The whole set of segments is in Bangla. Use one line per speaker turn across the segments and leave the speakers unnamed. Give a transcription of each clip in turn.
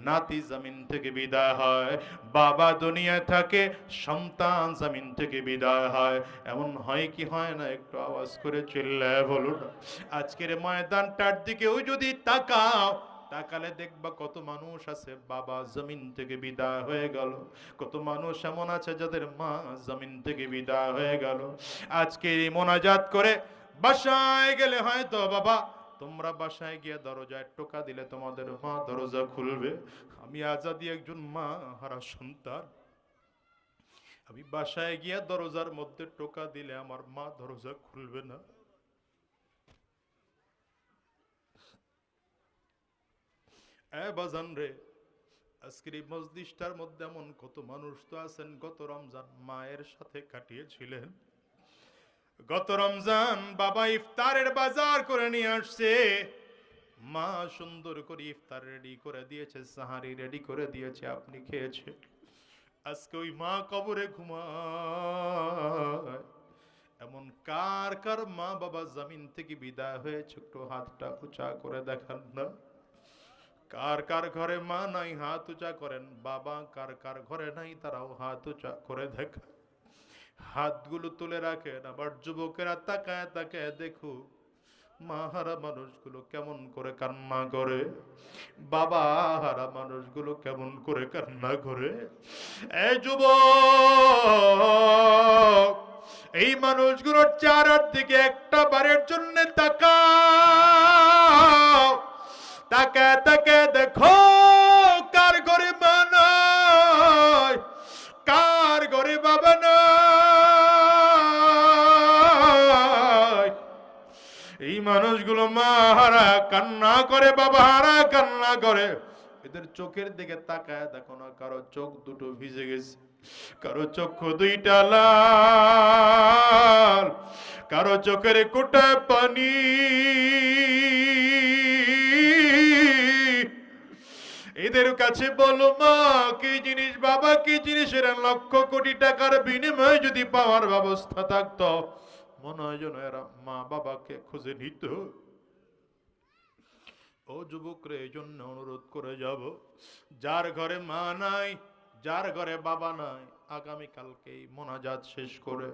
নাতি জমিন থেকে বিদায় হয়, বাবা দুনিয়ায় থাকে, সন্তান জমিন থেকে বিদায় হয়। এমন হয় কি হয় না? একটু আওয়াজ করে চিল্লায় বলুন। আজকের ময়দানটার দিকেও যদি তাকাও, তাকালে দেখবা কত মানুষ আছে বাবা জমিন থেকে বিদায় হয়ে গেল, কত মানুষ এমন আছে যাদের মা জমিন থেকে বিদায় হয়ে গেল। আজকে এই মোনাজাত করে বাসায় গেলে হয়তো বাবা তোমরা বাসায় গিয়ে দরজায় টোকা দিলে তোমাদের মা দরজা খুলবে। আমি আজাদি একজন মা হারা সন্তান, আমি বাসায় গিয়ে দরজার মধ্যে টোকা দিলে আমার মা দরজা খুলবে না। বাজান রে, আজকের এই মজলিসটার মধ্যে এমন কত মানুষ তো আছেন গত রমজান মায়ের সাথে কাটিয়েছিলেন। গত রমজান বাবা ইফতারের বাজার করে নিয়ে আসছে, মা সুন্দর করে ইফতার রেডি করে দিয়েছে, সাহারি রেডি করে দিয়েছে, আপনি খেয়েছে। আজকে ওই মা কবরে ঘুমায়। এমন কার কার মা বাবা জমিন থেকে বিদায় হয়েছে একটু হাতটা উঁচা করে দেখান না। কার কার ঘরে মা নাই হাত উঁচা করেন, বাবা কার কার ঘরে নাই তারাও হাত উঁচা করে দেখান, হাতগুলো তুলে রাখেন। আবার যুবকেরা তাকায় তাকায় দেখো মা হারা মানুষগুলো কেমন করে কান্না করে, বাবা হারা মানুষগুলো কেমন করে কান্না করে। এই যুবক, এই মানুষগুলোর চেহারার দিকে একটা বারের জন্য তাকাও, তাকায় তাকায় দেখো কার ঘরে মা নাই, কার ঘরে বাবা নাই। এই মানুষগুলো মা হারা কান্না করে, বাবা হারা কান্না করে। এদের চোখের দিকে তাকায় দেখো না, কারো চোখ দুটো ভিজে গেছে, কারো চক্ষু দুইটা লাল, কারো চোখের কোটায় পানি। এদের কাছে বলো মা কি জিনিস, বাবা কি জিনিস, এরা লক্ষ কোটি টাকার বিনিময়ে যদি পাওয়ার ব্যবস্থা থাকতো মনে হয় যেন এরা মা বাবাকে খুঁজে নিত। ও যুবকরে, এই জন্য অনুরোধ করে যাব, যার ঘরে মা নাই, যার ঘরে বাবা নাই, আগামীকালকেই মোনাজাত শেষ করে,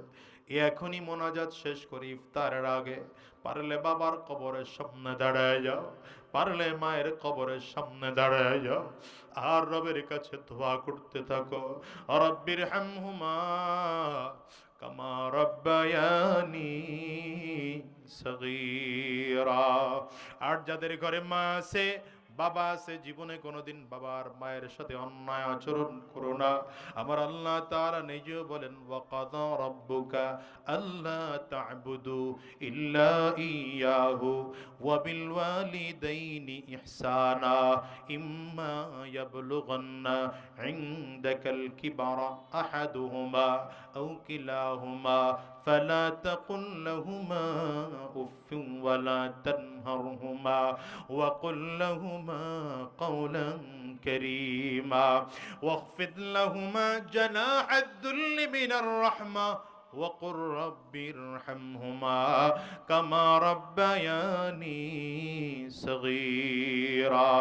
এখনই মোনাজাত শেষ করে ইফতারের আগে পারলে বাবার কবরের সামনে দাঁড়ায় যাও, পারলে মায়ের কবরের সামনে দাঁড়ায় যাও, আর রবের কাছে দোয়া করতে থাকো, রব্বির হামহুমা কামা রব্বায়ানি সগীরা। আর যাদের ঘরে মা আছে বাবা আছে, জীবনে কোনোদিন বাবার মায়ের সাথে অন্যায় আচরণ করো না। আমার আল্লাহ তাআলা নিজেও বলেন, ওয়াকাদা রাব্বুকা আল্লা তা'বুদু ইল্লা ইয়াহু ওয়া বিল ওয়ালিদাইনি ইহসানা ইম্মা ইয়াবলুগান্না ইনদাকাল কিবারা আহাদুহুমা আও কিলাহুমা فلا تقل لهما أف ولا تنهرهما وقل لهما قولا كريما واخفض لهما جناح الذل من الرحمة وقل رب ارحمهما كما ربياني صغيرا।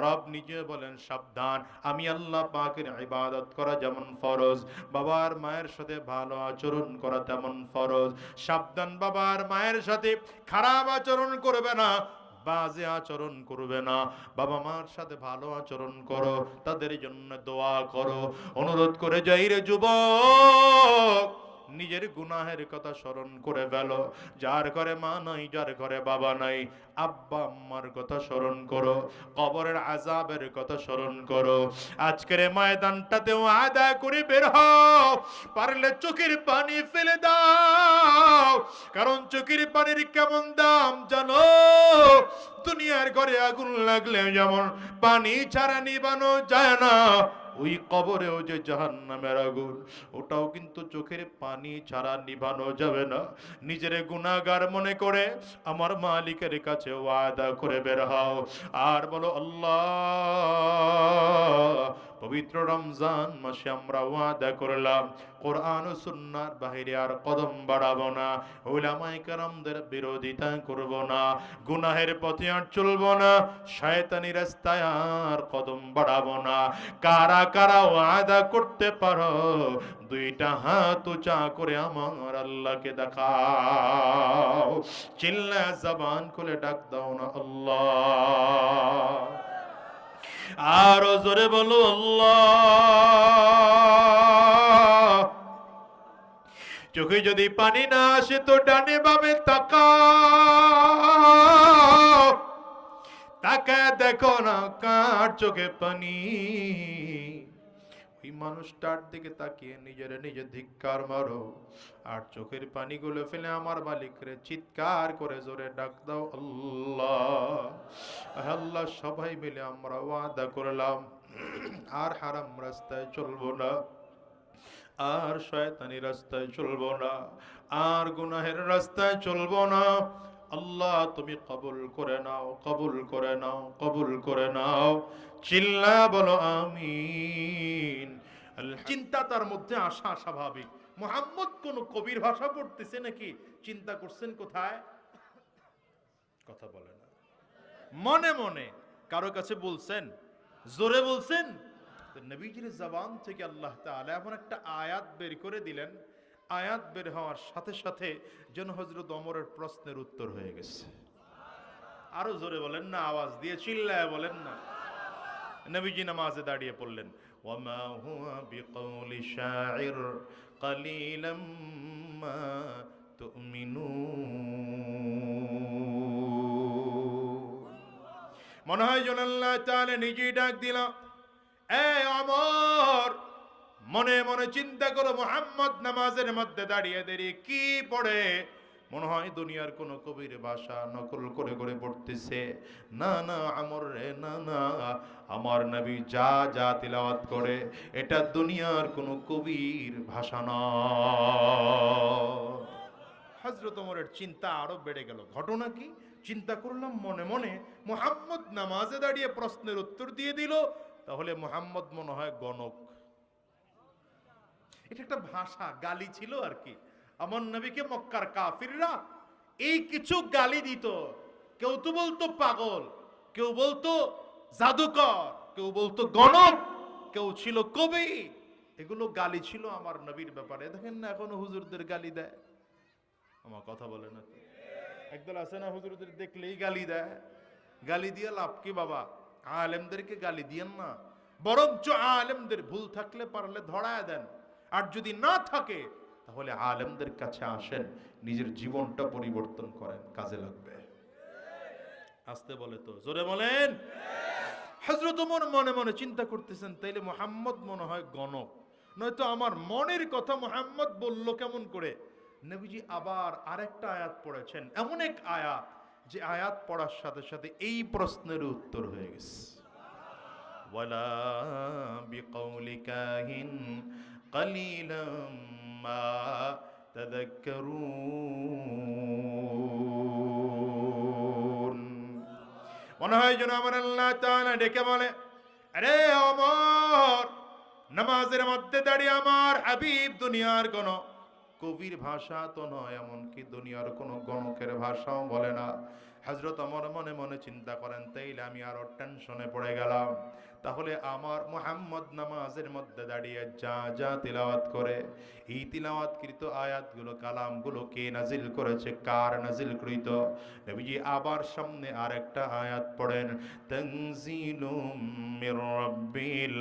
রব নিজে বলেন, সাবধান, আমি আল্লাহ পাকের ইবাদত করা যেমন ফরজ, বাবার মায়ের সাথে ভালো আচরণ করা তেমন ফরজ। সাবধান, বাবার মায়ের সাথে খারাপ আচরণ করবে না, বাজে আচরণ করবে না, বাবা মার সাথে ভালো আচরণ করো, তাদের জন্য দোয়া করো। অনুরোধ করে যাই রে যুবক, নিজের গুনাহের কথা স্মরণ করে ফেলো। যার ঘরে মা নাই, যার ঘরে বাবা নাই, আব্বা আম্মার কথা স্মরণ করো, কবরের আযাবের কথা স্মরণ করো। আজকের ময়দানটাতেও আদায় করে বের হও, পারলে চোখের পানি ফেলে দাও, কারণ চোখের পানির কেমন দাম জানো? দুনিয়ার ঘরে আগুন লাগলে যেমন পানি ছাড়া নিবানো যায় না, ওই কবরেও যে জাহান্নামের আগুন, ওটাও কিন্তু চোখের পানি ছাড়া নিভানো যাবে না। নিজের গুনাহগার মনে করে আমার মালিকের কাছে ওয়াদা করে বের হও, আর বলো, আল্লাহ পবিত্র রমজান মাসে আমরা ওয়াদা করলাম কোরআন ও সুন্নাহর বাইরে আর কদম বাড়াবো না, উলামায়ে কেরামদের বিরোধিতা করব না, গুনাহের পথে আর চলবো না, শয়তানি রাস্তায় আর কদম বাড়াবো না। কারা কারা ওয়াদা করতে পারো দুইটা হাত উঁচা করে আমার আল্লাহকে দেখাও, চিল্লা জবান খুলে ডাক দাও না আল্লাহ। আরো জোরে বলো আল্লাহ। চোখে যদি পানি না আসে তো ডানে বামে তাকাও, তাকায় দেখো না কার চোখে পানি। ওই মানুষটার দিকে তাকিয়ে নিজের নিজে ধিক্কার মারো, আর চোখের পানিগুলো ফেলে আমার মালিকরে চিৎকার করে জোরে ডাক দাও আল্লাহ। আল্লাহ, সবাই মিলে আমরা ওয়াদা করলাম আর হারাম রাস্তায় চলবো না, আর শয়তানি রাস্তায় চলবো না, আর গুনাহের রাস্তায় চলবো না। আল্লাহ তুমি কবুল করে নাও, কবুল করে নাও, কবুল করে নাও। চিল্লা বলো আমিন। চিন্তা তার মধ্যে আসা স্বাভাবিক। মুহাম্মদ কোন কবির ভাষা পড়তেছে নাকি? চিন্তা করছেন কোথায়? কথা বলে না। মনে মনে কারো কাছে বলছেন, জোরে বলছেন। নবীজির জবান থেকে আল্লাহ তাআলা এমন একটা আয়াত বের করে দিলেন, আয়াত বের হওয়ার সাথে সাথে যেন হযরত ওমরের প্রশ্নের উত্তর হয়ে গেছে। আরো জোরে বলেন না, আওয়াজ দিয়ে চিল্লায় বলেন না। নবীজি নামাজে দাঁড়িয়ে পড়লেন, ওয়ামা হুয়া বিকাউলি শাইর কালিলাম মা তুমিনুন। মনে হয় যেন আল্লাহ তাআলা নিজেই ডাক দিল, এ ওমর, মনে মনে চিন্তা করো, মুহাম্মদ নামাজের মধ্যে দাঁড়িয়ে দাঁড়িয়ে কি পড়ে? মনে হয় দুনিয়ার কোন কবির ভাষা নকল করে করে পড়তেছে। না না আমর রে, না না, আমার নবী যা যা তিলাওয়াত করে এটা দুনিয়ার কোন কবির ভাষা না। হযরত ওমরের চিন্তা আরো বেড়ে গেল। ঘটনা কি? চিন্তা করলাম মনে মনে, মুহাম্মদ নামাজে দাঁড়িয়ে প্রশ্নের উত্তর দিয়ে দিল, তাহলে মুহাম্মদ মনে হয় গণক। এটা একটা ভাষা, গালি ছিল আর কি। আমার নবীকে মক্কার কাফিররা এই কিছু গালি দিত। কেউ তো বলতো পাগল, কেউ বলতো জাদুকর, কেউ বলতো গণক, কেউ ছিল কবি। এগুলো গালি ছিল আমার নবীর ব্যাপারে। দেখেন না এখনো হুজুরদের গালি দেয়। আমার কথা বলে না, একদল আছে না হুজুরদের দেখলেই গালি দেয়। গালি দিয়ে লাভ কি বাবা? আলেমদেরকে গালি দিয়েন না, বরঞ্চ আলেমদের ভুল থাকলে পারলে ধরায় দেন, আর যদি না থাকে তাহলে আলেমদের কাছে আসেন, নিজের জীবনটা পরিবর্তন করেন, কাজে লাগবে। আসতে বলে তো, জোরে বলেন। হযরত ওমর মনে মনে চিন্তা করতেছেন, তাইলে মুহাম্মদ মনে হয় গণক, নয়তো আমার মনের কথা মুহাম্মদ বলল কেমন করে? নবীজি আবার আরেকটা আয়াত পড়েছেন, এমন এক আয়াত যে আয়াত পড়ার সাথে সাথে এই প্রশ্নের উত্তর হয়ে গেছে। ওয়ালা বিকাউলি কাহিন কালিলাম মা তাযাক্কারুন। মনে হয় যেন আমার আল্লাহ তাআলা ডেকে বলে, আরে ওমর, নামাজের মধ্যে দাঁড়িয়ে আমার হাবিব দুনিয়ার কোন কবির ভাষা তো নয়, এমনকি দুনিয়ার কোন গণকের ভাষাও বলে না। হযরত ওমর মনে মনে চিন্তা করেন, তাইলে আমি আরো টেনশনে পড়ে গেলাম। তাহলে আমার মুহাম্মদ নামাজের মধ্যে দাঁড়িয়ে যা যা তিলাওয়াত করে, এই তিলাওয়াতকৃত আয়াতগুলো, কালামগুলো কে নাজিল করেছে, কার নাজিলকৃত? নবীজি আবার সামনে আরেকটা আয়াত পড়েন, তানজিলুম মির রাব্বিল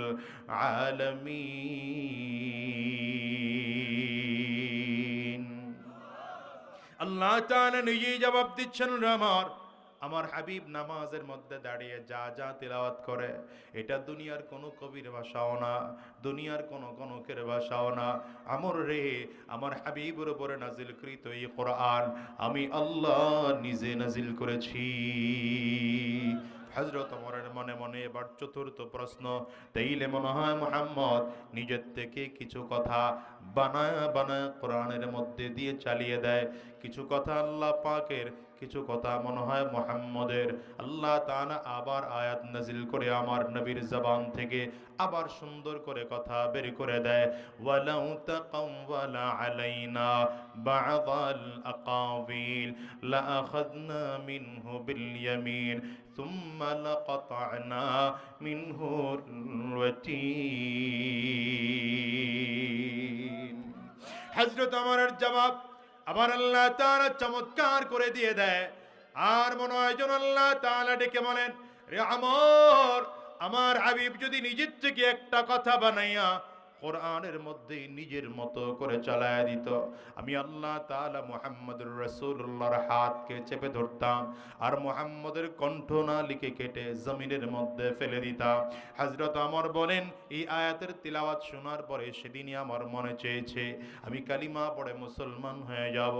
আলামিন। আল্লাহ তাআলা নিজেই জবাব দিচ্ছেন, আমার হাবিব নামাজের মধ্যে দাঁড়িয়ে যা যা তিলাওয়াত করে এটা দুনিয়ার কোনো কবির ভাষাও না, দুনিয়ার কোনো গণকের ভাষাও না। আমর রে, আমার হাবিবের উপরে নাজিলকৃত এই কোরআন আমি আল্লাহ নিজে নাজিল করেছি। হযরত ওমরের মনে মনে এবার চতুর্থ প্রশ্ন, তাইলে মনে হয় মুহাম্মদ নিজের থেকে কিছু কথা বানায় বানায় কোরআনের মধ্যে দিয়ে চালিয়ে দেয়, কিছু কথা আল্লাহ পাকের কিছু কথা মনে হয় মুহাম্মদের। আল্লাহ তাআলা আবার আয়াত নাজিল করে আমার নবীর জবান থেকে আবার সুন্দর করে কথা বের করে দেয়, ওয়ালাউ তাকাওয়ালা আলাইনা বা'দাল আকাবিল লাআখাযনা মিনহু বিল ইয়ামিন সুম্মা লাকাতা'না মিনহুল ওয়াতীন। হযরত ওমরের জবাব আবার আল্লাহ তাআলা চমৎকার করে দিয়ে দেয়। আর মনে হয় যেন আল্লাহ তাআলা ডেকে বলেন, রে আমর, আমার হাবিব যদি নিজের থেকে একটা কথা বানাইয়া কোরআনের মধ্যে নিজের মতো করে চালায়া দিত, আমি আল্লাহ তাআলা মুহাম্মদুর রাসূলুল্লাহর হাতকে চেপে ধরতাম আর মুহাম্মদের কণ্ঠনালীকে কেটে জমিনের মধ্যে ফেলে দিতাম। হযরত ওমর বলেন, এই আয়াতের তিলাওয়াত শোনার পরে সেদিনই আমার মনে চেয়েছে আমি কালিমা পড়ে মুসলমান হয়ে যাব,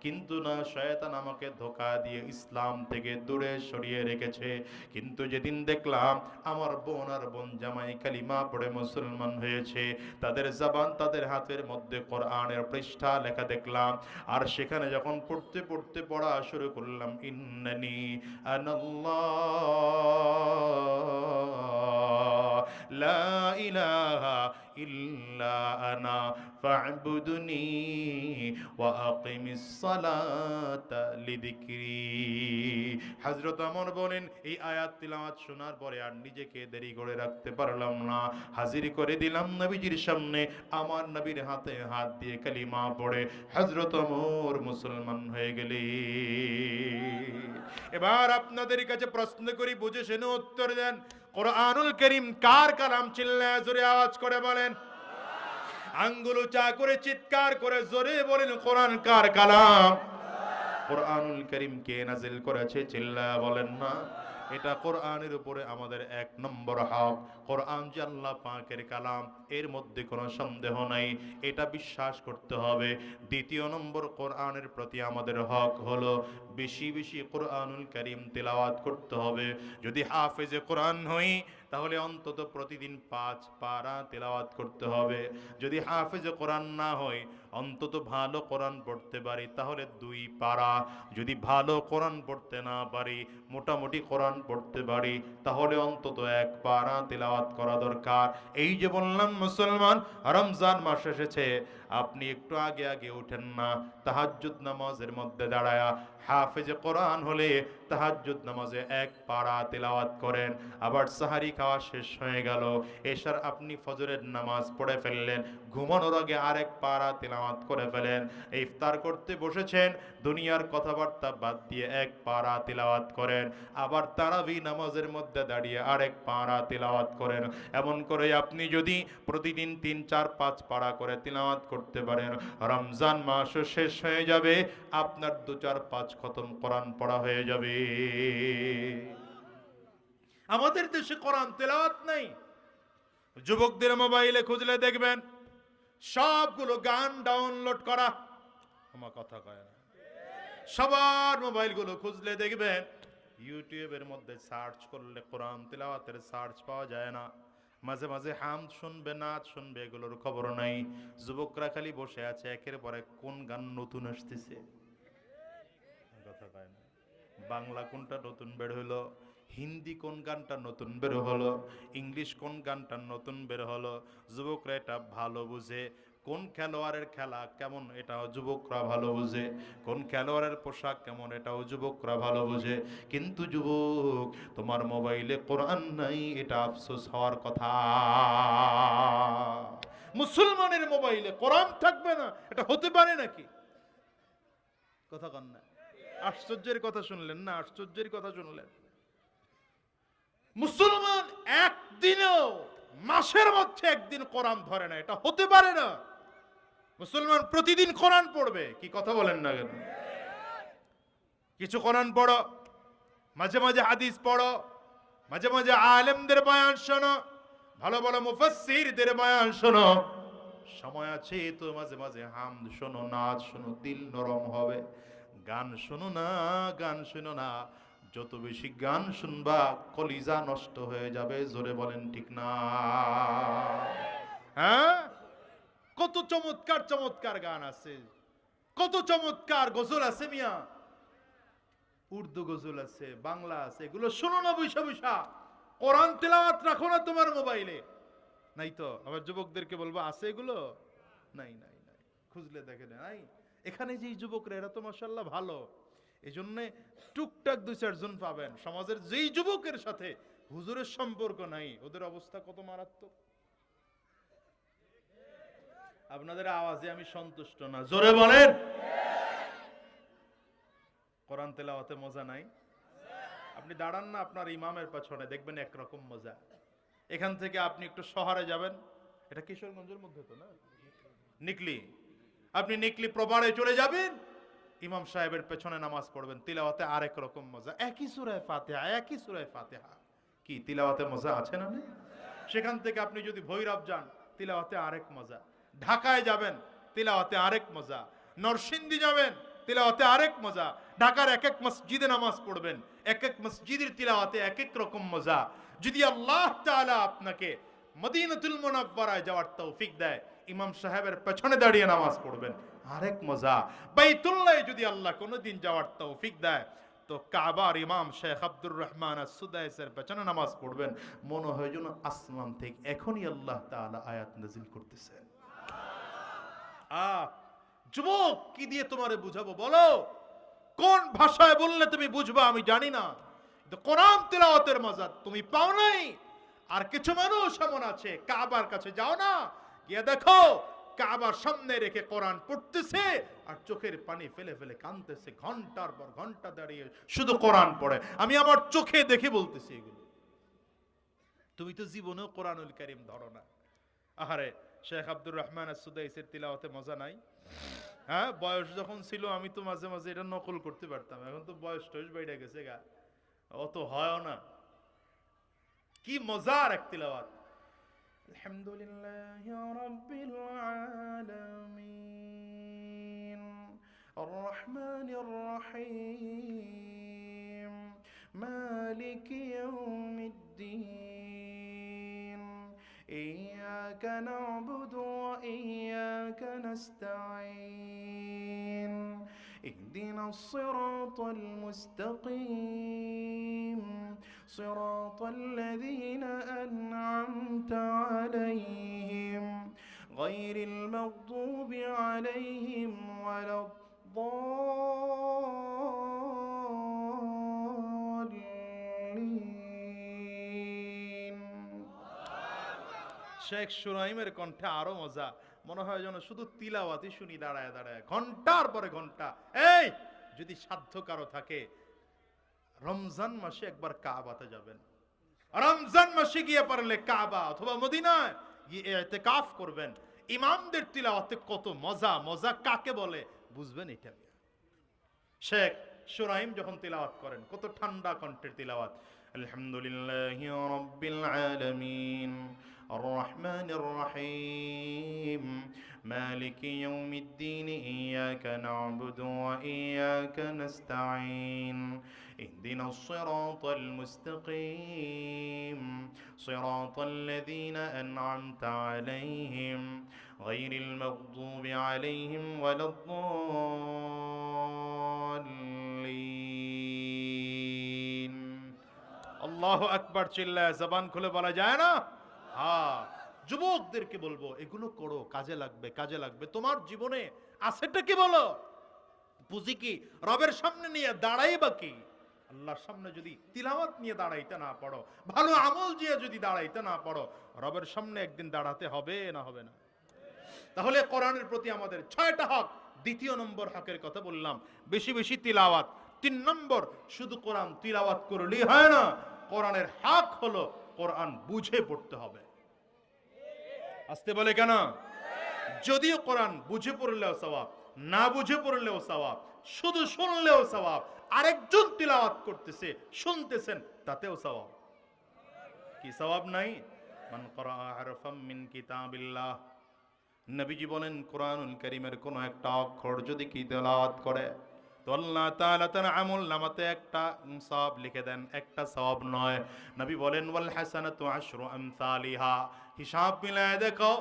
কিন্তু না, শয়তান আমাকে ধোঁকা দিয়ে ইসলাম থেকে দূরে সরিয়ে রেখেছে। কিন্তু যেদিন দেখলাম আমার বোন আর বোন জামাই কালিমা পড়ে মুসলমান হয়েছে, তাদের জবান, তাদের হাতের মধ্যে কোরআনের পৃষ্ঠা লেখা দেখলাম, আর সেখানে যখন পড়তে পড়তে পড়া শুরু করলাম, ইন্নানি আনাল্লাহ লা ইলাহা ইল্লা আনা ফা'বুদনি ওয়া আকিমিস সালাতা লিযিকরি। হযরত ওমর বলেন, এই আয়াত তিলাওয়াত শোনার পরে আর নিজেকে দেরি করে রাখতে পারলাম না, হাজির করে দিলাম নবীজির সামনে। আমার নবীর হাতে হাত দিয়ে কালিমা পড়ে হযরত ওমর মুসলমান হয়ে গেলেন। এবার আপনাদের কাছে প্রশ্ন করি, বুঝে শুনে উত্তর দেন, কোরআনুল কারীম কার কালাম? চিল্লায় জোরে আওয়াজ করে বলেন, আঙ্গুল উঁচা করে চিৎকার করে জোরে বলেন, কোরআন কার কালাম? কোরআনুল কারীম কে নাজিল করেছে? চিল্লায় বলেন না। এটা কোরআনের উপরে আমাদের এক নম্বর হক। কোরআন যে আল্লাহ পাকের কালাম, এর মধ্যে কোনো সন্দেহ নাই, এটা বিশ্বাস করতে হবে। দ্বিতীয় নম্বর, কোরআনের প্রতি আমাদের হক হলো বেশি বেশি কোরআনুল কারীম তিলাওয়াত করতে হবে। যদি হাফেজে কোরআন হই তাহলে অন্তত প্রতিদিন 5 পারা তিলাওয়াত করতে হবে। যদি হাফেজে কোরআন না হই, অন্তত ভালো কোরআন পড়তে পারি তাহলে 2 পারা। যদি ভালো কোরআন পড়তে না পারি, মোটামুটি কোরআন পড়তে পারি, তাহলে অন্তত 1 পারা তিলাওয়াত করা দরকার। এই যে বললাম মুসলমান, রমজান মাস এসেছে, আপনি একটু আগে আগে উঠেন না, তাহাজ্জুদ নামাজের মধ্যে দাঁড়ায়া হাফেজে কোরআন হলে তাহাজ্জুদ নামাজে 1 পারা তিলাওয়াত করেন। আবার সাহারি খাওয়া শেষ হয়ে গেল, এশার আপনি ফজরের নামাজ পড়ে ফেললেন, ঘুমানোর আগে আরেক পারা তিলাওয়াত করে ফেলেন। ইফতার করতে বসেছেন, দুনিয়ার কথাবার্তা বাদ দিয়ে 1 পারা তিলাওয়াত করেন। আবার তারাবি নামাজের মধ্যে দাঁড়িয়ে আরেক পারা তিলাওয়াত করেন। এমন করে আপনি যদি প্রতিদিন 3, 4, 5 পারা করে তিলাওয়াত করতে পারেন, রমজান মাসও শেষ হয়ে যাবে, আপনার 2, 4, 5 খতম কোরআন পড়া হয়ে যাবে। আমাদের দেশে কোরআন তেলাওয়াত নাই। যুবকদের মোবাইলে খুঁজলে দেখবেন সবগুলো গান ডাউনলোড করা। আমার কথা কয় না, সবার মোবাইলগুলো খুঁজলে দেখবেন ইউটিউবের মধ্যে সার্চ করলে কোরআন তেলাওয়াতের সার্চ পাওয়া যায় না। মাঝে মাঝে হামদ শুনবে, নাচ শুনবে, এগুলোর খবর নাই। যুবকরা খালি বসে আছে একের পর এক কোন গান নতুন আসতেছে, কথা কয় না। বাংলা কোনটা নতুন বের হলো, হিন্দি কোন গানটা নতুন বের হলো, ইংলিশ কোন গানটা নতুন বের হলো। যুবকরা এটা ভালো বুঝে। কোন খেলোয়াড়ের খেলা কেমন এটাও যুবকরা ভালো বুঝে, কোন খেলোয়াড়ের পোশাক কেমন এটাও যুবকরা ভালো বুঝে। কিন্তু যুবক, তোমার মোবাইলে কোরআন নাই, এটা আফসোস হওয়ার কথা। মুসলমানের মোবাইলে কোরআন থাকবে না, এটা হতে পারে নাকি? কথা কন না। আশ্চর্যের কথা শুনলেন না? আশ্চর্যের কথা শুনলেন। মুসলমান একদিনও, মাসের মধ্যে একদিন কোরআন ধরে না, এটা হতে পারে না। মুসলমান প্রতিদিন কোরআন পড়বে। কি কথা বলেন না কেন? কিছু কোরআন পড়ো, মাঝে মাঝে হাদিস পড়ো, মাঝে মাঝে আলেমদের বয়ান শোনো, ভালো ভালো মুফাসসিরদের বয়ান শোনো। সময় আছে তো মাঝে মাঝে হামদ শোনো, নাচ শোনো, দিল নরম হবে। গান শোনো না, গান শোনো না। যত বেশি গান শুনবা কলিজা নষ্ট হয়ে যাবে। জোরে বলেন ঠিক না? হ্যাঁ, কত চমৎকার চমৎকার গান আছে, কত চমৎকার গজল আছে মিয়া। উর্দু গজল আছে, বাংলা আছে, এগুলো শোনো না বৈশা বৈশা। কোরআন তেলাওয়াত রাখো না তোমার মোবাইলে। নাই তো আবার যুবকদেরকে বলবো আছে এগুলো? নাই নাই নাই, খুঁজলে দেখে নাই। এখানে যে যুবকরা এরা তো মাশাআল্লাহ ভালো, এই জন্য টুকটাক 2-4 জন পাবেন সমাজের যেই যুবকের সাথে হুজুরের সম্পর্ক নাই, ওদের অবস্থা কত মারাত্মক। আপনাদের আওয়াজে আমি সন্তুষ্ট না, জোরে বলেন। কোরআন তেলাওয়াতে মজা নাই? আপনি দাঁড়ান না আপনার ইমামের পেছনে, দেখবেন একরকম মজা। এখান থেকে আপনি একটু শহরে যাবেন, এটা কিশোরগঞ্জের মধ্যে তো না, নিকলি, আপনি নিকলি প্রবারে চলে যাবেন, ইমাম সাহেবের পেছনে নামাজ পড়বেন, তিলাওয়াতে আরেক রকম মজা। একই সূরা ফাতিহা, একই সূরা ফাতিহা, কি তিলাওয়াতে মজা আছে না? সেখান থেকে আপনি যদি ভৈরব যান, তিলাওয়াতে আরেক মজা। ঢাকায় যাবেন, তিলাওয়াতে আরেক মজা। নরসিংদী যাবেন, তিলাওয়াতে আরেক মজা। ঢাকার এক এক মসজিদে নামাজ পড়বেন, এক এক মসজিদের তিলাওয়াতে এক এক রকম মজা। যদি আল্লাহ তাআলা আপনাকে মদিনাতুল মুনাওয়ারায় যাওয়ার তৌফিক দেয়, ইমাম সাহেবের পেছনে দাঁড়িয়ে নামাজ পড়বেন, আরেক মজা। বাইতুল্লাহে যদি আল্লাহ কোনোদিন যাওয়ার তৌফিক দেয়, তো কাবার ইমাম শেখ আব্দুর রহমান আস-সুদাইসের পেছনে নামাজ পড়বেন, মনে হয় যেন আসমান থেকে এখনই আল্লাহ তাআলা আয়াত নাযিল করতেছেন। যুবক, কি দিয়ে তোমারে বুঝাবো বলো? কোন ভাষায় বললে তুমি বুঝবা আমি জানি না, কিন্তু কোরআন তেলাওয়াতের মজা তুমি পাও নাই। আর কিছু মানুষ এমন আছে, কাবার কাছে যাও না, গিয়ে দেখো কাবার সামনে রেখে কোরআন পড়তেছে আর চোখের পানি ফেলে ফেলে কাঁদতেছে, ঘন্টার পর ঘন্টা দাঁড়িয়ে শুধু কোরআন পড়ে। আমি আমার চোখে দেখে বলতেছি এগুলো। তুমি তো জীবনেও কোরআনুল কারীম ধরো না। আহারে, শেখ আব্দুর রহমান আস-সুদাইসের তিলাওয়াতে মজা নাই? হ্যাঁ, বয়স যখন ছিল আমি তো মাঝে মাঝে এটা নকল করতে পারতাম, এখন তো বয়স টয়স বেড়ে গেছে গা, অত হয় না। কি মজার এক তিলাওয়াত। আলহামদুলিল্লাহি রাব্বিল আলামিন আর রহমানির রহিম মালিকি ইয়াউমিদ্দিন ইয়্যাকা না'বুদু ওয়া ইয়্যাকা নাস্তাঈন ইহদিনাস সিরাতাল মুস্তাকিম সিরাতাল লাযীনা আন'আমতা আলাইহিম গায়রিল মাগদুবি আলাইহিম ওয়ালাদ-দাল্লিন। শেখ সুরাইমের কণ্ঠে আরো মজা, মনে হয় যেন শুধু তিলাওয়াতই শুনি দাঁড়ায় দাঁড়ায়, ঘন্টার পরে ঘন্টা। এই, যদি সাধ্য কারো থাকে রমজান মাসে একবার কাবাতে যাবেন, রমজান মাসে গিয়ে পারলে কাবা অথবা মদিনায় গিয়ে ইতিকাফ করবেন। ইমামদের তিলাওয়াতে কত মজা, মজা কাকে বলে বুঝবেন এটা। শেখ সুরাইম যখন তিলাওয়াত করেন, কত ঠান্ডা কণ্ঠের তিলাওয়াত। আলহামদুলিল্লাহি রাব্বিল আলামিন আর রহমানির রহিম মালিকি ইয়াউমিদ্দিন ইয়্যাকা না'বুদু ওয়া ইয়্যাকা নাস্তাঈন ইহদিনাস সিরাতাল মুস্তাকিম সিরাতাল লাযীনা আন'আমতা আলাইহিম গায়রিল মাগদুবি আলাইহিম ওয়ালাদ-দাল্লিন। আল্লাহু আকবার চিল্লায় জবান খুলে বলা যায় না? হ্যাঁ, যুবকদেরকে বলবো এগুলো করো, কাজে লাগবে, কাজে লাগবে। তোমার জীবনে আছেটা কি বলো? পুঁজি কি রবের সামনে নিয়ে দাঁড়াই বা কি? আল্লাহর সামনে যদি তিলাওয়াত নিয়ে দাঁড়াইতে না পারো, ভালো আমল দিয়ে যদি দাঁড়াইতে না পারো, রবের সামনে একদিন দাঁড়াতে হবে না হবে না? তাহলে কোরআনের প্রতি আমাদের 6টা হক। দ্বিতীয় নম্বর হকের কথা বললাম, বেশি বেশি তিলাওয়াত। 3 নম্বর, শুধু কোরআন তিলাওয়াত করলেই হয় না, কোরআনের হক হলো কোরআন বুঝে পড়তে হবে। আসতে বলে কেন? যদিও কোরআন বুঝে পড়লেও সওয়াব, না বুঝে পড়লেও সওয়াব, শুধু শুনলেও সওয়াব, আরেকজন তিলাওয়াত করতেছে শুনতেছেন তাতেও সওয়াব। কি সওয়াব নাই? মান ক্বারা হারফাম মিন কিতাবিল্লাহ, নবীজি বলেন কোরআনুল কারীমের কোন একটা অক্ষর যদি কি তেলাওয়াত করে, তো আল্লাহ তাআলা তার আমল নামাতে একটা সওয়াব লিখে দেন, একটা সওয়াব নয়। নবী বলেন ওয়াল হাসানাতু আশরু আমসালিহা, হিসাব মিলায় দেখো,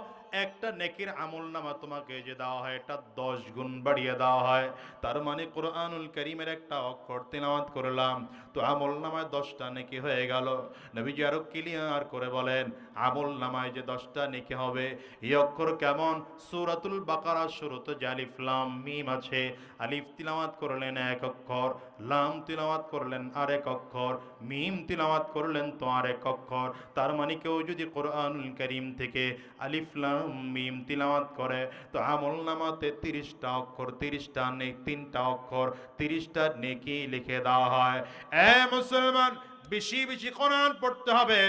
একটা নেকির আমলনামা তোমাকে যে দেওয়া হয় এটা 10 গুণ বাড়িয়ে দেওয়া হয়। তার মানে কোরআনুল কারীমের একটা অক্ষর তিলাওয়াত করলাম তো আমলনামায় 10টা নেকি হয়ে গেল। নবীজি আরো ক্লিয়ার করে বলেন আমলনামায় যে 10টা নেকি হবে, এই অক্ষর কেমন? সূরাতুল বাকারার শুরুতে যে আলিফ লাম মিম আছে, আলিফ তিলাওয়াত করলেন এক অক্ষর, লাম তিলাওয়াত করলেন আরেক অক্ষর, মিম তিলাওয়াত করলেন তো আরেক অক্ষর। তার মানে কেউ যদি কোরআনুল কারীম থেকে আলিফ লাম মিম তিলাওয়াত করে তো আমলনামাতে 30টা অক্ষর, 30টা নেক, 3টা অক্ষর, 30টা নেকি লিখে দেওয়া হয়। এ মুসলমান, বেশি বেশি কোরআন পড়তে হবে।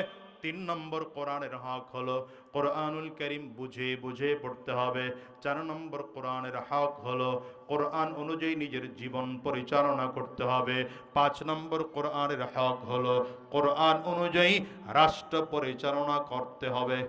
3 নম্বর কোরআনের হক হলো কোরআনুল কারীম বুঝে বুঝে পড়তে হবে। 4 নম্বর কোরআনের হক হলো কোরআন অনুযায়ী নিজের জীবন পরিচালনা করতে হবে। 5 নম্বর কোরআনের হক হলো কোরআন অনুযায়ী রাষ্ট্র পরিচালনা করতে হবে।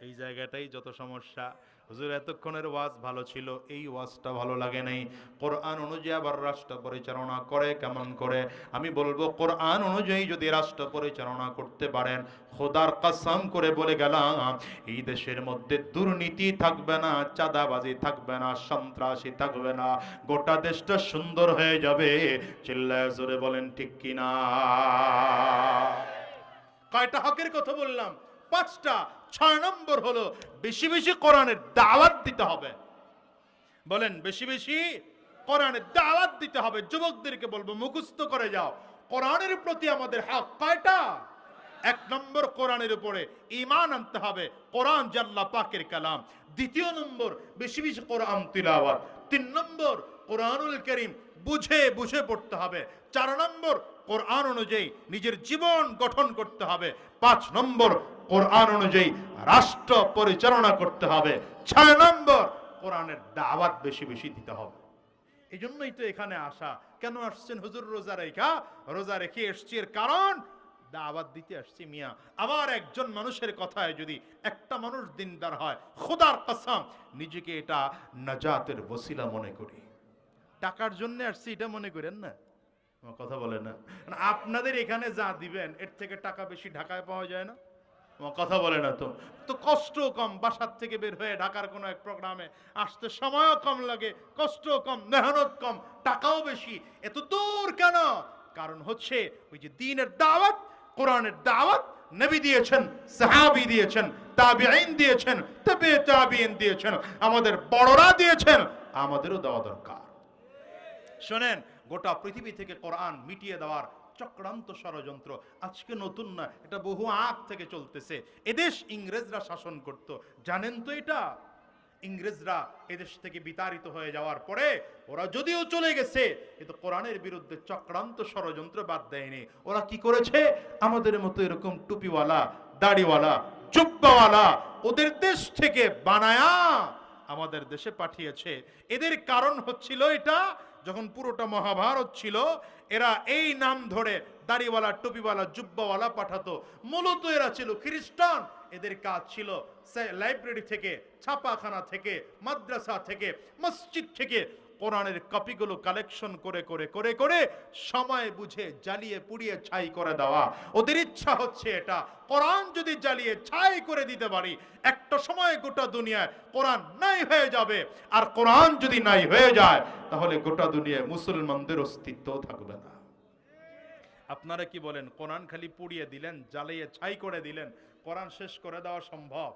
এই জায়গাটাই যত সমস্যা। হুজুর এতক্ষণের ওয়াজ ভালো ছিল, এই ওয়াজটা ভালো লাগে নাই। কোরআন অনুযায়ী আবার রাষ্ট্র পরিচালনা করে কেমন করে? আমি বলবো কোরআন অনুযায়ী যদি রাষ্ট্র পরিচালনা করতে পারেন, খোদার কসম করে বলে গেলাম এই দেশের মধ্যে দুর্নীতি থাকবে না, চাঁদাবাজি থাকবে না, সন্ত্রাসী থাকবে না, গোটা দেশটা সুন্দর হয়ে যাবে। চিল্লায় জোরে বলেন ঠিক কিনা? কয়টা হকের কথা বললাম? 5টা। 6 নম্বর হলো বেশি বেশি কোরআনের দাওয়াত দিতে হবে। বলেন বেশি বেশি কোরআনের দাওয়াত দিতে হবে। যুবকদেরকে বলবো মুখস্থ করে যাও, কোরআনের প্রতি আমাদের হক কয়টা? 1 নম্বর কোরআনের উপরে ঈমান আনতে হবে, কোরআন যে আল্লাহ পাকের কালাম। 2 নম্বর বেশি বেশি কোরআন তিলাওয়াত। 3 নম্বর কোরআনুল কারীম বুঝে বুঝে পড়তে হবে। 4 নম্বর কোরআন অনুযায়ী নিজের জীবন গঠন করতে হবে। 5 নম্বর কোরআন অনুযায়ী রাষ্ট্র পরিচালনা করতে হবে। 6 নম্বর কোরআনের দাওয়াত বেশি বেশি দিতে হবে। এই জন্যই তো এখানে আসা। কেন আসছেন হুজুর? রোজা রেখে এসছি, এর কারণ দাওয়াত দিতে আসছি মিয়া। আবার একজন মানুষের কথায় যদি একটা মানুষ দিনদার হয়, খোদার কসম নিজেকে এটা নাজাতের ওসিলা মনে করি। টাকার জন্য আসছি এটা মনে করেন না, কথা বলে না। আপনাদের এখানে যা দিবেন এর থেকে টাকা বেশি ঢাকায় পাওয়া যায় না, কথা বলে না। তো কষ্ট কম, বাসার থেকে বের হয়ে ঢাকার কোনো এক প্রোগ্রামে আসতে সময়ও কম লাগে, কষ্টও কম, মেহনত কম, টাকাও বেশি। এত দূর কেন? কারণ হচ্ছে ওই যে দ্বীনের দাওয়াত, কোরআনের দাওয়াত নবী দিয়েছেন, সাহাবী দিয়েছেন, তাবিঈন দিয়েছেন, তাবে তাবিঈন দিয়েছেন, আমাদের বড়রা দিয়েছেন, আমাদেরও দেওয়া দরকার। শোনেন, গোটা পৃথিবী থেকে কোরআন মিটিয়ে দেওয়ার চক্রান্ত ষড়যন্ত্র আজকে নতুন না, এটা বহু আগ থেকে চলতেছে। এদেশ ইংরেজরা শাসন করত, জানেন তো এটা? ইংরেজরা এদেশ থেকে বিতাড়িত হয়ে যাওয়ার পরে ওরা যদিও চলে গেছে, কিন্তু কোরআনের বিরুদ্ধে চক্রান্ত ষড়যন্ত্র বাদ দেয়নি। ওরা কি করেছে? আমাদের মতো এরকম টুপিওয়ালা, দাড়িওয়ালা, জুব্বাওয়ালা ওদের দেশ থেকে বানায়া আমাদের দেশে পাঠিয়েছে। এদের কারণ হচ্ছিল এটা, যখন পুরোটা মহাভারত ছিল এরা এই নাম ধরে দাড়িওয়ালা, টুপিওয়ালা, জুব্বাওয়ালা পাঠাতো। মূলত এরা ছিল খ্রিস্টান। এদের কাজ ছিল লাইব্রেরি থেকে, ছাপাখানা থেকে, মাদ্রাসা থেকে, মসজিদ থেকে কোরআনের কপিগুলো কালেকশন করে করে করে করে সময় বুঝে জ্বালিয়ে পুড়িয়ে ছাই করে দেওয়া। ওদের ইচ্ছা হচ্ছে এটা, কোরআন যদি জ্বালিয়ে ছাই করে দিতে পারি একটা সময় গোটা দুনিয়ায় কোরআন নাই হয়ে যাবে। আর কোরআন যদি নাই হয়ে যায় তাহলে গোটা দুনিয়ায় মুসলমানদের অস্তিত্ব থাকবে না। আপনারা কি বলেন? কোরআন খালি পুড়িয়ে দিলেন, জ্বালিয়ে ছাই করে দিলেন, কোরআন শেষ করে দেওয়া সম্ভব?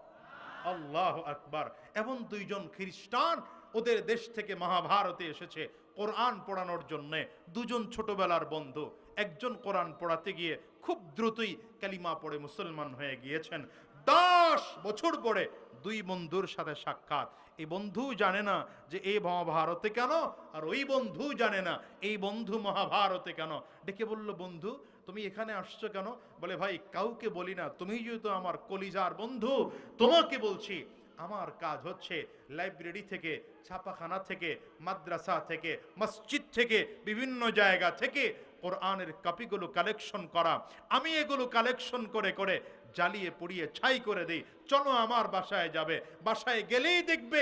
আল্লাহু আকবার। এমন 2 জন খ্রিস্টান ওদের দেশ থেকে মহাভারতে এসেছে কোরআন পড়ানোর জন্য। 2 জন ছোটবেলার বন্ধু। একজন কোরআন পড়াতে গিয়ে খুব দ্রুতই কালিমা পড়ে মুসলমান হয়ে গিয়েছেন। 10 বছর পরে 2 বন্ধুর সাথে সাক্ষাৎ। এই বন্ধু জানে না যে এই মহাভারতে কেন, আর ওই বন্ধু জানে না এই বন্ধু মহাভারতে কেন। ডেকে বলল, বন্ধু তুমি এখানে আসছো কেন? বলে, ভাই কাউকে বলি না, তুমি যেহেতু আমার কলিজার বন্ধু তোমাকে বলছি। আমার কাজ হচ্ছে লাইব্রেরি থেকে, ছাপাখানা থেকে, মাদ্রাসা থেকে, মসজিদ থেকে, বিভিন্ন জায়গা থেকে কোরআনের কপিগুলো কালেকশন করা। আমি এগুলো কালেকশন করে করে জ্বালিয়ে পুড়িয়ে ছাই করে দেই। চলো আমার বাসায় যাবে, বাসায় গেলেই দেখবে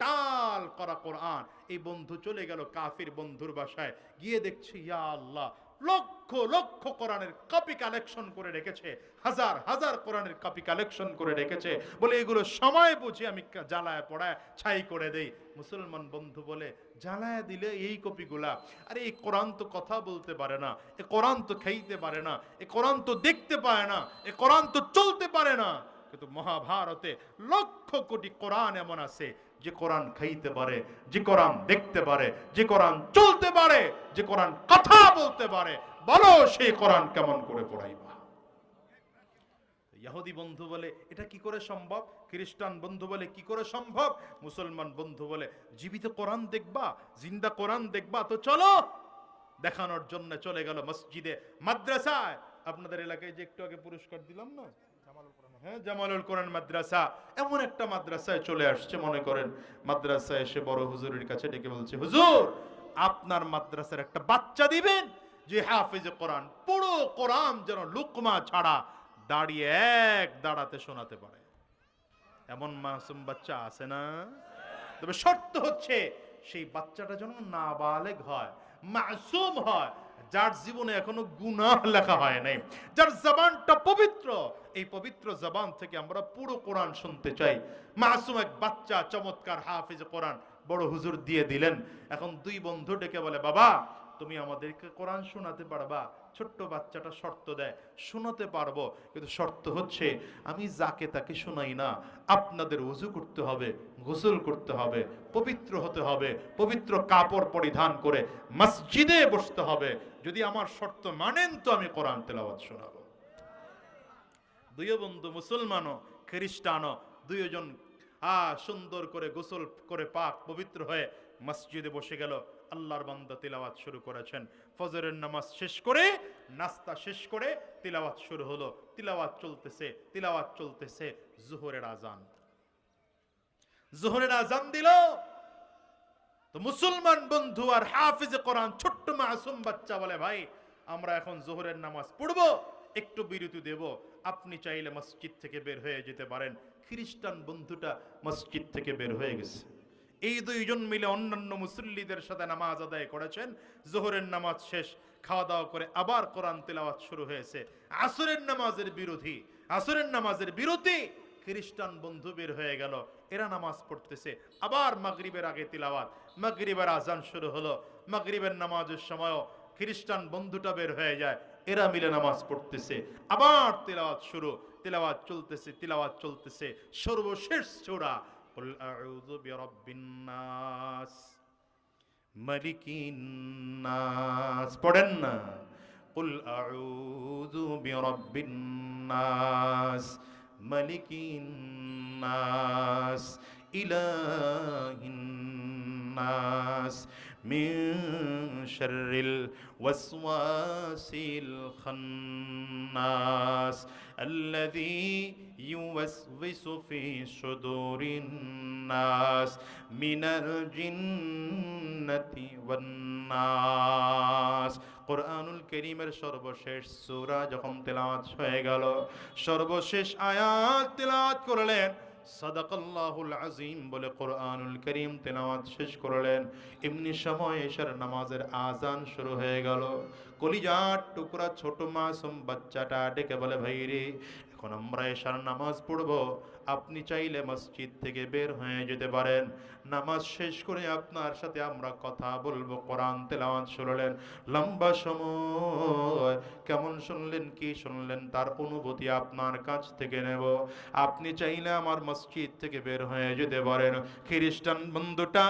টাল করা কোরআন। এই বন্ধু চলে গেল কাফির বন্ধুর বাসায়, গিয়ে দেখছি ইয়া আল্লাহ লক্ষ লক্ষ কোরআনের কপি কালেকশন করে রেখেছে, হাজার হাজার কোরআনের কপি কালেকশন করে রেখেছে, বলে এগুলো সময় বুঝে আমি জ্বালায় পড়ায় ছাই করে দেই। মুসলমান বন্ধু বলে, জ্বালায় দিলে এই কপিগুলা, আরে এই কোরআন তো কথা বলতে পারে না, এ কোরআন তো খাইতে পারে না, এ কোরআন তো দেখতে পায় না, এ কোরআন তো চলতে পারে না। কিন্তু মহাভারতে লক্ষ কোটি কোরআন এমন আছে যে কোরআন খাইতে পারে, যে কোরআন দেখতে পারে, যে কোরআন চলতে পারে, যে কোরআন কথা বলতে পারে। বলো সেই কোরআন কেমন করে পড়াইবা? ইহুদি বন্ধু বলে এটা কি করে সম্ভব, খ্রিস্টান বন্ধু বলে কি করে সম্ভব, মুসলমান বন্ধু বলে জীবিত কোরআন দেখবা, জিন্দা কোরআন দেখবা, তো চলো। দেখানোর জন্য চলে গেল মসজিদে, মাদ্রাসায়। আপনাদের এলাকায় যে একটু আগে পুরস্কার দিলাম না, হ্যাঁ, জামালুল কোরআন মাদ্রাসা, এমন একটা মাদ্রাসায় চলে আসছে। মনে করেন মাদ্রাসায় এসে বড় হুজুরের কাছে ডেকে বলছে, হুজুর আপনার মাদ্রাসার একটা বাচ্চা দিবেন যে হাফেজে কোরআন, পুরো কোরআন যেন লুকমা ছাড়া দাঁড়িয়ে এক দাঁড়াতে শোনাতে পারে। এমন মাসুম বাচ্চা আছে না? তবে শর্ত হচ্ছে সেই বাচ্চাটা যেন নাবালেগ হয়, মাসুম হয়, যার জীবনে এখনো গুনাহ লেখা হয় নাই, যার জবানটা পবিত্র। এই পবিত্র জবান থেকে আমরা পুরো কোরআন শুনতে চাই। মাসুম এক বাচ্চা, চমৎকার হাফেজ কোরআন বড় হুজুর দিয়ে দিলেন। এখন দুই বন্ধু ডেকে বলে, বাবা তুমি আমাদেরকে কোরআন শোনাতে পারবা? ছোট্ট বাচ্চাটা শর্ত দেয়, শোনাতে পারবো, কিন্তু শর্ত হচ্ছে আমি যাকে তাকে শোনাই না, আপনাদের ওযু করতে হবে, গোসল করতে হবে, পবিত্র হতে হবে, পবিত্র কাপড় পরিধান করে মসজিদে বসতে হবে। যদি আমার শর্ত মানেন তো আমি কোরআন তেলাওয়াত শোনাবো। দুই বন্ধু মুসলমানও খ্রিস্টানও দুইজন সুন্দর করে গোসল করে পাক পবিত্র হয়ে মসজিদে বসে গেল। আল্লাহর বান্দা তিলাওয়াত শুরু করেছেন। ফজরের নামাজ শেষ করে, নাস্তা শেষ করে তিলাওয়াত শুরু হলো। তিলাওয়াত চলতেছে, তিলাওয়াত চলতেছে। জোহরের আজান, জোহরের আজান দিল। তো মুসলমান বন্ধু আর হাফিজে কোরআন ছোট্ট মাসুম বাচ্চা বলে, ভাই আমরা এখন জোহরের নামাজ পড়বো, একটু বিরতি দেব, আপনি চাইলে মসজিদ থেকে বের হয়ে যেতে পারেন। খ্রিস্টান বন্ধুটা মসজিদ থেকে বের হয়ে গেছে। এই দুইজন মিলে অন্যান্য মুসল্লিদের সাথে নামাজ আদায় করেছেন। জোহরের নামাজ শেষ, খাওয়া দাওয়া করে আবার কোরআন তেলাওয়াত শুরু হয়েছে। আসরের নামাজের বিরোধী, আসরের নামাজের বিরতি, খ্রিস্টান বন্ধু বের হয়ে গেল, এরা নামাজ পড়তেছে। আবার মাগরিবের আগে তিলাওয়াত, মাগরিবের আজান শুরু হলো। মাগরিবের নামাজের সময়ও খ্রিস্টান বন্ধুটা বের হয়ে যায়, এরা মিলে নামাজ পড়তেছে। আবার তিলাওয়াত শুরু, তিলাওয়াত চলতেছে, তিলাওয়াত চলতেছে। সর্বশেষ সূরা কুল আউযু বিরাব্বিন নাস মালিকিন নাস, পড়েন না? কুল আউযু বিরাব্বিন নাস মালিকিন নাস ইলাহিন নাস মিন শাররিল ওয়াসওয়াসিল খান্নাস আল্লাযী ইউওয়াসওয়িসু ফি সুদুরিন নাস মিনাল জিন্নাতি ওয়ান নাস। কোরআনুল কারীমের সর্বশেষ সূরা যখন তেলাওয়াত হয়ে গেল, সর্বশেষ আয়াত তেলাওয়াত করলেন, সাদাকাল্লাহুল আযীম বলে কোরআনুল কারীম তেলাওয়াত শেষ করলেন। এমনি সময় এশার নামাজের আজান শুরু হয়ে গেল। কলিজার টুকরা ছোট মাসুম বাচ্চাটা ডেকে বলে, ভাই রে এখন আমরা এশার নামাজ পড়বো, আপনি চাইলে মসজিদ থেকে বের হয়ে যেতে পারেন, নামাজ শেষ করে আপনার সাথে আমরা কথা বলবো। কোরআন তেলাওয়াত শুনলেন, লম্বা সময় কেমন শুনলেন, কি শুনলেন তার অনুভূতি আপনার কাছ থেকে নেব। আপনি চাইলে আমার মসজিদ থেকে বের হয়ে যেতে পারেন। খ্রিস্টান বন্ধুটা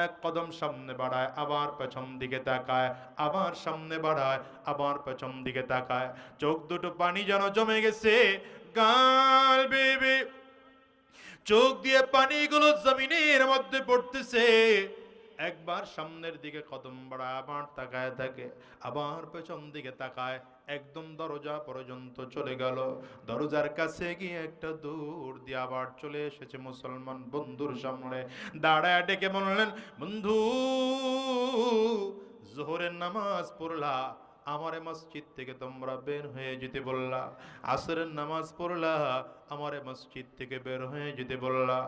এক কদম সামনে বাড়ায়, আবার পেছন দিকে তাকায়, আবার সামনে বাড়ায়, আবার পেছন দিকে তাকায়। চোখ দুটো পানি যেন জমে গেছে, গাল বেবে চোখ দিয়ে পানিগুলো জমিনের মধ্যে পড়তেছে। একবার সামনের দিকে কদম বাড়ায়, আবার তাকায় থাকে, আবার পেছন দিকে তাকায়, একদম দরজা পর্যন্ত চলে গেল। দরজার কাছে গিয়ে একটা দূর দিয়ে আবার চলে এসেছে মুসলমান বন্ধুর সামনে, দাঁড়ায় ডেকে বললেন, বন্ধু জোহরের নামাজ পড়লা, আমারে মসজিদ থেকে তোমরা বের হয়ে যেতে বললা, আসরের নামাজ পড়লা, আমারে মসজিদ থেকে বের হয়ে যেতে বললা,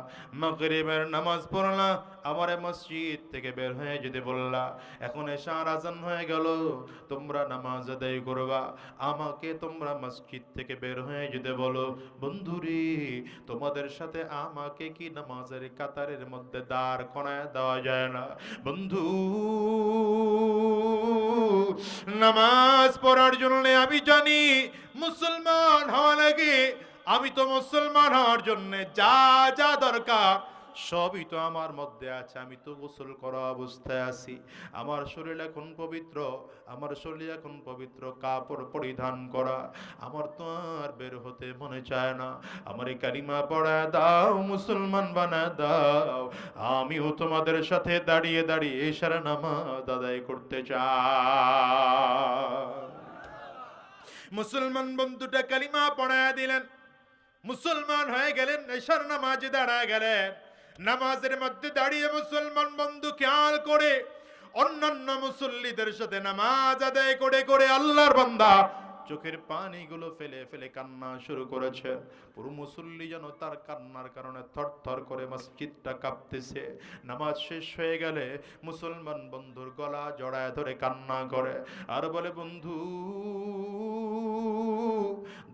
মাগরিবের নামাজ পড়লা, আমারে মসজিদ থেকে বের হয়ে যেতে বললা, এখন এশার আজান হয়ে গেল, তোমরা নামাজ আদায় করবা, আমাকে তোমরা মসজিদ থেকে বের হয়ে যেতে বলো। বন্ধুরে, তোমাদের সাথে আমাকে কি নামাজের কাতারের মধ্যে দাঁড় করায় দেওয়া যায় না? বন্ধু, নামাজ পড়ার জন্য আমি জানি মুসলমান হওয়া লাগে, আমি তো মুসলমান হওয়ার জন্য যা যা দরকার সবই তো আমার মধ্যে আছে। আমি তো গোসল করা অবস্থায় আছি, আমার শরীর এখন পবিত্র, আমার শরীর এখন পবিত্র, কাপড় পরিধান করা, আমার তো আর বের হতে মনে চায় না। আমার এই কালিমা পড়ায় দাও, মুসলমান বানায় দাও, আমিও তোমাদের সাথে দাঁড়িয়ে দাঁড়িয়ে এশার নামাজ আদায় করতে চাই। মুসলমান বন্ধুটা কালিমা পড়ায় দিলেন, মুসলমান হয়ে গেলেন, এশার নামাজে দাঁড়ায় গেলেন। নামাজের মধ্যে দাঁড়িয়ে মুসলমান বন্ধু খেয়াল করে অন্যান্য মুসল্লিদের সাথে নামাজ আদায় করে করে আল্লাহর বান্দা চোখের পানিগুলো ফেলে ফেলে কান্না শুরু করেছে। পুরো মুসল্লি যেন তার কান্নার কারণে থরথর করে মসজিদটা কাঁপতেছে। নামাজ শেষ হয়ে গেলে মুসলমান বন্ধুর গলা জড়ায় ধরে কান্না করে আর বলে, বন্ধু,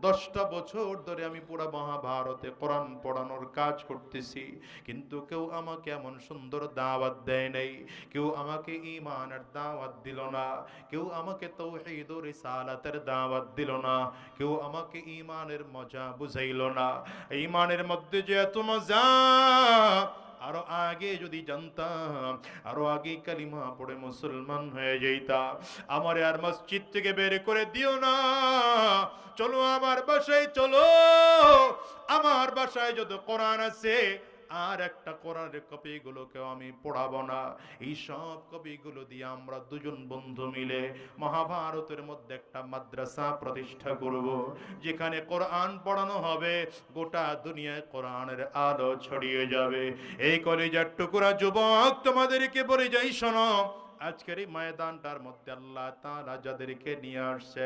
10টা বছর ধরে আমি পুরা মহাভারতে কোরআন পড়ানোর কাজ করতেছি, কিন্তু কেউ আমাকে এমন সুন্দর দাওয়াত দেয় নাই, কেউ আমাকে ঈমানের দাওয়াত দিল না, কেউ আমাকে তাওহীদ ও রিসালাতের দাওয়াত দিল না, কেউ আমাকে ঈমানের মজা বুঝাইল না। ঈমানের মধ্যে যে এত মজা, আরো আগে যদি জানতাম, আরো আগে কালিমা পড়ে মুসলমান হয়ে যেতাম। আমারে আর মসজিদ থেকে বের করে দিও না, চলো আমার বাসায়, চলো আমার বাসায় যত কোরআন আছে আর একটা কোরআনের কপিগুলোকেও আমি পড়াবো না। এই সব কপিগুলো দিয়ে আমরা দুজন বন্ধু মিলে মহাভারতের মধ্যে একটা মাদ্রাসা প্রতিষ্ঠা করব, যেখানে কোরআন পড়ানো হবে, গোটা দুনিয়ায় কোরআনের আলো ছড়িয়ে যাবে। এই কলেজার টুকরা যুবক তোমাদেরকে বলে যাই, শোনো, আজকের এই ময়দানটার মধ্যে আল্লাহ তাআলা যাদেরকে নিয়ে আসছে,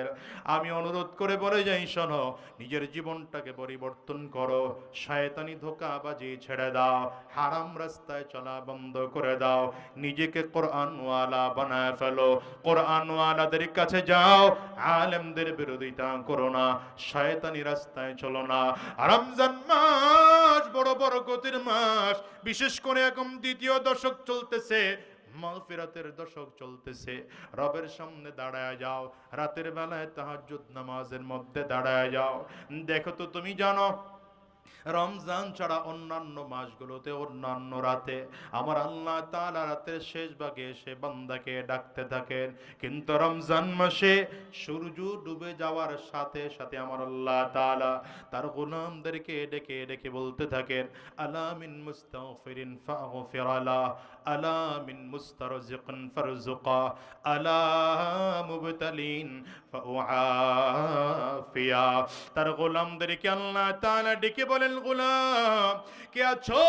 আমি অনুরোধ করে বলে যাই, শোনো, নিজের জীবনটাকে পরিবর্তন করো, শয়তানি ধোঁকাবাজি ছেড়ে দাও, হারাম রাস্তায় চলা বন্ধ করে দাও, নিজেকে কোরআনওয়ালা বানায় ফেলো, কোরআনওয়ালাদের কাছে যাও, আলেমদের বিরোধিতা করো না, শয়তানি রাস্তায় চলো না। রমজান মাস বড় বরকতের মাস, বিশেষ করে এখন দ্বিতীয় দশক চলতেছে, মাগফিরাতের দশক চলতেছে। রবের সামনে দাঁড়ায় যাও, রাতের বেলায় তাহাজ্জুদ নামাজের মধ্যে দাঁড়ায় যাও। দেখো তো, তুমি জানো রমজান ছাড়া অন্যান্য মাসগুলোতে, অন্যান্য রাতে আমার আল্লাহ তাআলা রাতের শেষ ভাগে এসে বান্দাকে ডাকতে থাকেন, কিন্তু রমজান মাসে সূর্য ডুবে যাওয়ার সাথে সাথে আমার আল্লাহ তাআলা তার গোলামদেরকে ডেকে ডেকে বলতে থাকেন, আলা মিন মুস্তাগফিরিন ফাগফির আলা, আলা মিন মুস্তারজিকিন ফারজুকা, আলা মুবতালিন ফাউআফিয়া। তার গোলামদেরকে আল্লাহ তাআলা ডেকে বলেন, গোলাম কে আছো,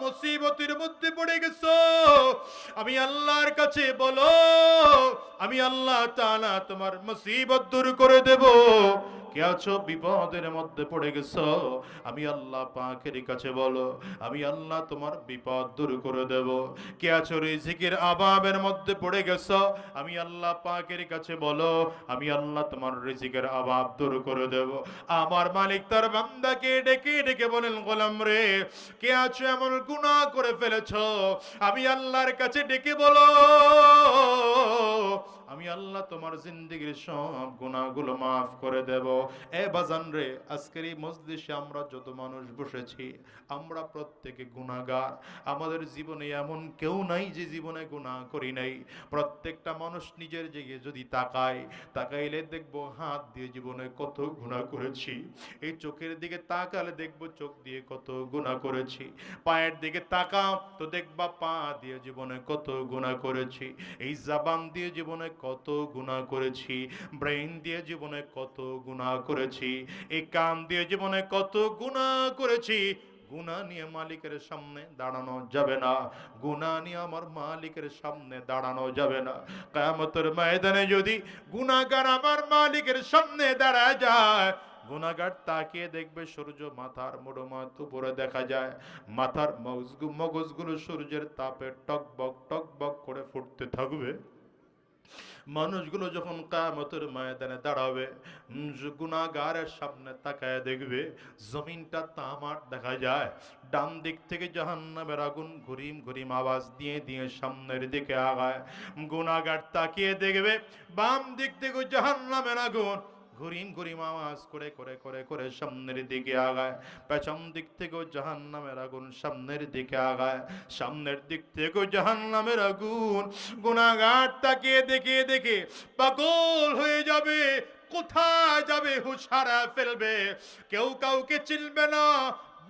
মুসিবতের মধ্যে পড়ে গেছো, আমি আল্লাহর কাছে বলো, আমি আল্লাহ তাআলা তোমার মুসিবত দূর করে দেব। কে আছো বিপদের মধ্যে পড়ে গেছো, আমি আল্লাহ পাকের কাছে বলো, আমি আল্লাহ তোমার বিপদ দূর করে দেব। কে আছো রিজিকের অভাবের মধ্যে পড়ে গেছো, আমি আল্লাহ পাকের কাছে বলো, আমি আল্লাহ তোমার রিজিকের অভাব দূর করে দেব। আমার মালিক তার বান্দাকে ডেকে ডেকে বলেন, গোলাম রে, কে আছো এমন গুনাহ করে ফেলেছো, আমি আল্লাহর কাছে ডেকে বলো, আমি আল্লাহ তোমার জিন্দেগির সব গুনাহগুলো মাফ করে দেব। এ বাজান রে, আজকের এই মজলিসে আমরা যত মানুষ বসেছি, আমরা প্রত্যেকে গুনাহগার। আমাদের জীবনে এমন কেউ নাই যে জীবনে গুনাহ করি নাই। প্রত্যেকটা মানুষ নিজের দিকে যদি তাকাইলে দেখবো হাত দিয়ে জীবনে কত গুনাহ করেছি, এই চোখের দিকে তাকালে দেখবো চোখ দিয়ে কত গুনাহ করেছি, পায়ের দিকে তাকাও তো দেখবা পা দিয়ে জীবনে কত গুনাহ করেছি, এই জবান দিয়ে জীবনে কত গুনাহ করেছি, ব্রেন দিয়ে জীবনে কত গুনাহ করেছি, এই কান দিয়ে জীবনে কত গুনাহ করেছি। গুনাহ নিয়ে মালিকের সামনে দাঁড়ানো যাবে না, গুনাহ নিয়ে আমার মালিকের সামনে দাঁড়ানো যাবে না। কিয়ামতের ময়দানে যদি গুনাহগার আমার মালিকের সামনে দাঁড়ায় যায়, গুনাহগার তাকিয়ে দেখবে সূর্য মাথার মুড়োমাত উপরে দেখা যায়, মাথার মগজগুলো সূর্যের তাপে টকবক করে ফুটতে থাকবে। মানুষগুলো যখন কিয়ামতের ময়দানে দাঁড়াবে, গুনাহগারের সামনে তাকায় দেখবে জমিনটা তামার দেখা যায়। ডান দিক থেকে জাহান্নামের আগুন ঘুরিম ঘুরিম আওয়াজ দিয়ে দিয়ে সামনের দিকে আগায়। গুনাহগার তাকিয়ে দেখবে বাম দিক থেকে জাহান্নামের আগুন ঘুরিম ঘুরিম আওয়াজ করে সামনের দিকে আগায়। পেছন দিক থেকেও জাহান্নামের আগুন সামনের দিকে আগায়। সামনের দিক থেকেও জাহান্নামের আগুন। গুনাহগার তাকিয়ে দেখে পাগল হয়ে যাবে, কোথায় যাবে হুঁশ হারা ফেলবে। কেউ কাউকে চিনবে না,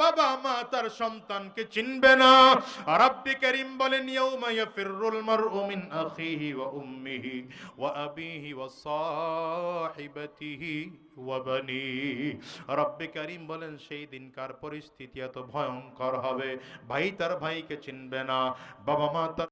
বাবা মা তার সন্তানকে চিনবে না। রাব্বি কারীম বলেন ইয়াউমা ইয়াফিরুল মারউ মিন আখিহি ওয়া উম্মিহি ওয়া আবিহি ওয়া সাহিবাতিহি ওয়া বানিহি। রাব্বি কারীম বলেন সেই দিনকার পরিস্থিতি এত ভয়ঙ্কর হবে, ভাই তার ভাইকে চিনবে না, বাবা মা তার